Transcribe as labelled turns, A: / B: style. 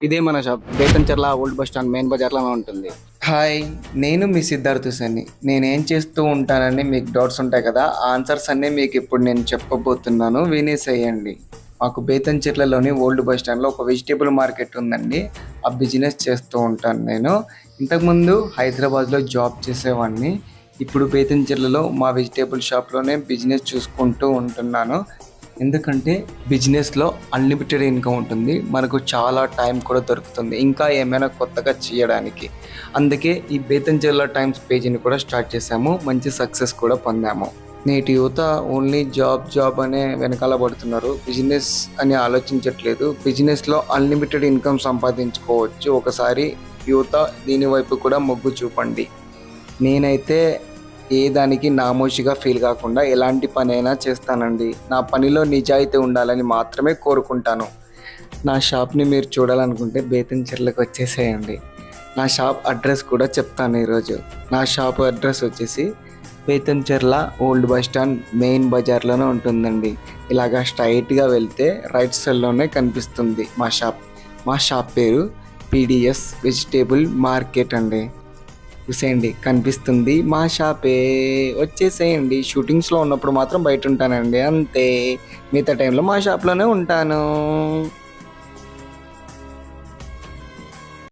A: ఇదే మన shop Betamcherla old bus stand main బజార్లోనే ఉంటుంది.
B: హాయ్, నేను మీ సిద్ధార్థ్ హుసేన్ని. నేనేం చేస్తూ ఉంటానని మీకు డౌట్స్ ఉంటాయి కదా, ఆ ఆన్సర్స్ అన్నీ మీకు ఇప్పుడు నేను చెప్పబోతున్నాను, వినేసేయండి. మాకు బేతంచెర్లలోని ఓల్డ్ బస్ స్టాండ్లో ఒక వెజిటేబుల్ మార్కెట్ ఉందండి. ఆ బిజినెస్ చేస్తూ ఉంటాను నేను. ఇంతకుముందు హైదరాబాద్లో జాబ్ చేసేవాడిని. ఇప్పుడు బేతంచెర్లలో మా వెజిటేబుల్ షాప్లోనే బిజినెస్ చూసుకుంటూ ఉంటున్నాను. ఎందుకంటే బిజినెస్లో అన్లిమిటెడ్ ఇన్కమ్ ఉంటుంది, మనకు చాలా టైం కూడా దొరుకుతుంది ఇంకా ఏమైనా కొత్తగా చేయడానికి. అందుకే ఈ బేతంచెర్ల టైమ్స్ పేజీని కూడా స్టార్ట్ చేశాము, మంచి సక్సెస్ కూడా పొందాము. నేటి యువత ఓన్లీ జాబ్ అనే వెనకాల పడుతున్నారు, బిజినెస్ అని ఆలోచించట్లేదు. బిజినెస్లో అన్లిమిటెడ్ ఇన్కమ్ సంపాదించుకోవచ్చు. ఒకసారి యువత దీని వైపు కూడా మొగ్గు చూపండి. నేనైతే ఏ దానికి నామోషిగా ఫీల్ కాకుండా ఎలాంటి పని అయినా చేస్తానండి. నా పనిలో నిజాయితీ ఉండాలని మాత్రమే కోరుకుంటాను. నా షాప్ని మీరు చూడాలనుకుంటే బేతంచెర్లకు వచ్చేసేయండి. నా షాప్ అడ్రస్ కూడా చెప్తాను ఈరోజు. నా షాప్ అడ్రస్ వచ్చేసి Betamcherla old bus stand main బజార్లోనే ఉంటుందండి. ఇలాగా స్ట్రైట్గా వెళ్తే రైట్ సైడ్లోనే కనిపిస్తుంది మా షాప్ పేరు పీడిఎస్ వెజిటేబుల్ మార్కెట్ అండి. చూసేయండి, కనిపిస్తుంది మా షాపే, వచ్చేసేయండి. షూటింగ్స్లో ఉన్నప్పుడు మాత్రం బయట ఉంటానండి అంతే, మిగతా టైంలో మా షాప్లోనే ఉంటాను.